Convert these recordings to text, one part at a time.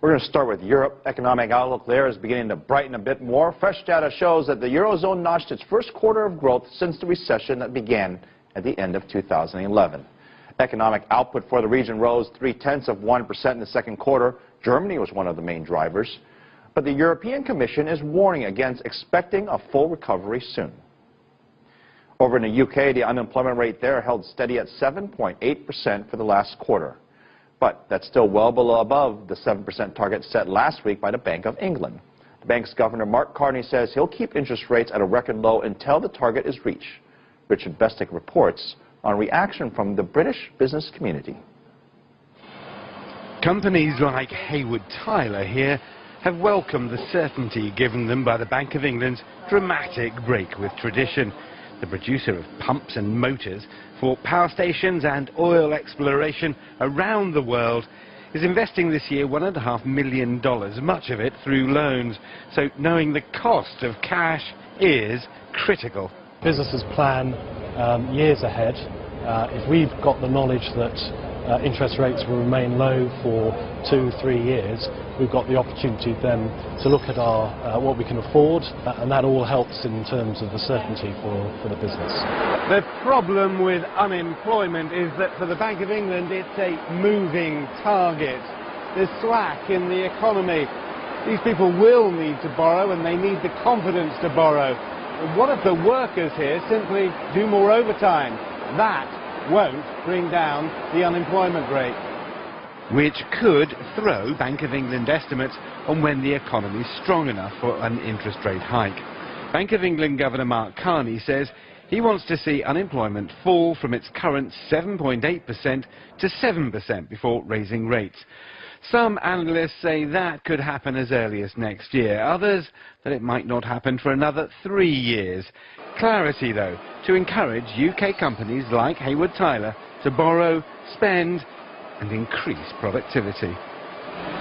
We're going to start with Europe. Economic outlook there is beginning to brighten a bit more. Fresh data shows that the Eurozone notched its first quarter of growth since the recession that began at the end of 2011. Economic output for the region rose 0.3% in the second quarter. Germany was one of the main drivers. But the European Commission is warning against expecting a full recovery soon. Over in the UK, the unemployment rate there held steady at 7.8% for the last quarter. But that's still well above the 7% target set last week by the Bank of England. The bank's Governor Mark Carney says he'll keep interest rates at a record low until the target is reached. Richard Bestick reports on reaction from the British business community. Companies like Hayward Tyler here have welcomed the certainty given them by the Bank of England's dramatic break with tradition. The producer of pumps and motors for power stations and oil exploration around the world is investing this year $1.5 million, much of it through loans. So knowing the cost of cash is critical. Businesses plan years ahead. If we've got the knowledge that interest rates will remain low for 2-3 years, we've got the opportunity then to look at what we can afford, and that all helps in terms of the certainty for the business. The problem with unemployment is that for the Bank of England it's a moving target. There's slack in the economy. These people will need to borrow, and they need the confidence to borrow. And what if the workers here simply do more overtime? That won't bring down the unemployment rate. Which could throw Bank of England estimates on when the economy is strong enough for an interest rate hike. Bank of England Governor Mark Carney says he wants to see unemployment fall from its current 7.8% to 7% before raising rates. Some analysts say that could happen as early as next year. Others that it might not happen for another 3 years. Clarity, though, to encourage UK companies like Hayward Tyler to borrow, spend and increase productivity.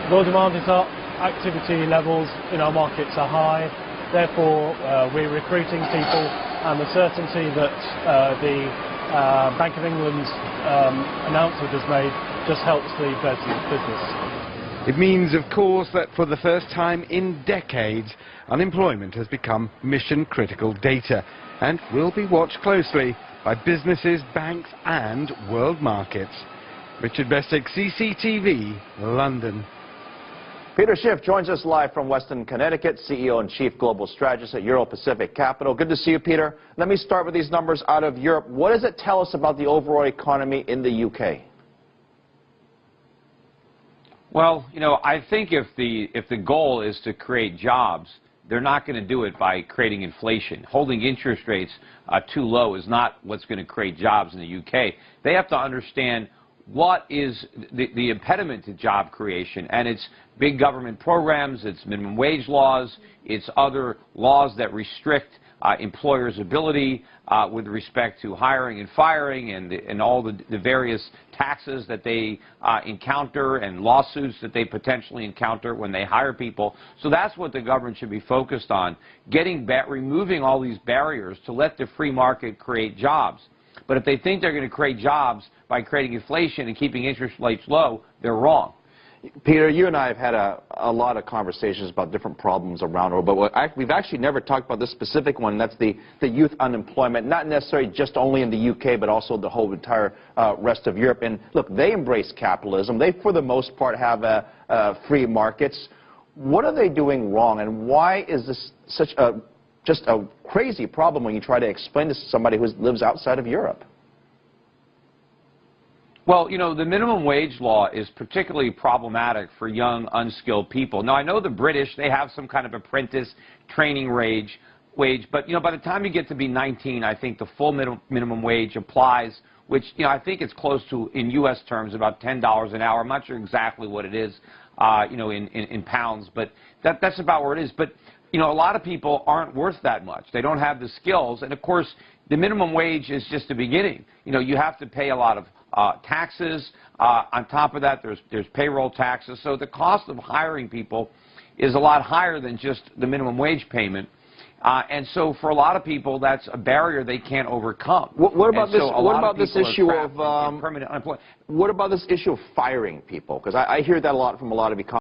Oil demand is up, activity levels in our markets are high, therefore we're recruiting people, and the certainty that the Bank of England's announcement has made just helps the business. It means, of course, that for the first time in decades, unemployment has become mission-critical data and will be watched closely by businesses, banks and world markets. Richard Bestick, CCTV, London. Peter Schiff joins us live from Weston, Connecticut, CEO and Chief Global Strategist at Euro Pacific Capital. Good to see you, Peter. Let me start with these numbers out of Europe. What does it tell us about the overall economy in the UK? Well, you know, I think if the goal is to create jobs, they're not going to do it by creating inflation. Holding interest rates too low is not what's going to create jobs in the UK. They have to understand what is the impediment to job creation, and it's big government programs, it's minimum wage laws, it's other laws that restrict employers' ability with respect to hiring and firing and all the various taxes that they encounter and lawsuits that they potentially encounter when they hire people. So that's what the government should be focused on, removing all these barriers to let the free market create jobs. But if they think they're going to create jobs by creating inflation and keeping interest rates low, they're wrong. Peter, you and I have had a lot of conversations about different problems around the world, but we've actually never talked about this specific one. That's the youth unemployment, not necessarily just only in the UK, but also the whole entire rest of Europe. And look, they embrace capitalism. They, for the most part, have free markets. What are they doing wrong, and why is this such just a crazy problem when you try to explain this to somebody who lives outside of Europe? Well, you know, the minimum wage law is particularly problematic for young, unskilled people. Now, I know the British, they have some kind of apprentice training wage, but, you know, by the time you get to be 19, I think the full minimum wage applies, which, you know, I think it's close to, in U.S. terms, about $10 an hour. I'm not sure exactly what it is, you know, in pounds, but that's about where it is. But, you know, a lot of people aren't worth that much. They don't have the skills, and, of course, the minimum wage is just the beginning. You know, you have to pay a lot of taxes. On top of that, there's payroll taxes. So the cost of hiring people is a lot higher than just the minimum wage payment. And so for a lot of people, that's a barrier they can't overcome. What about this issue of permanent unemployment? What about this issue of firing people? Because I hear that a lot from a lot of economists.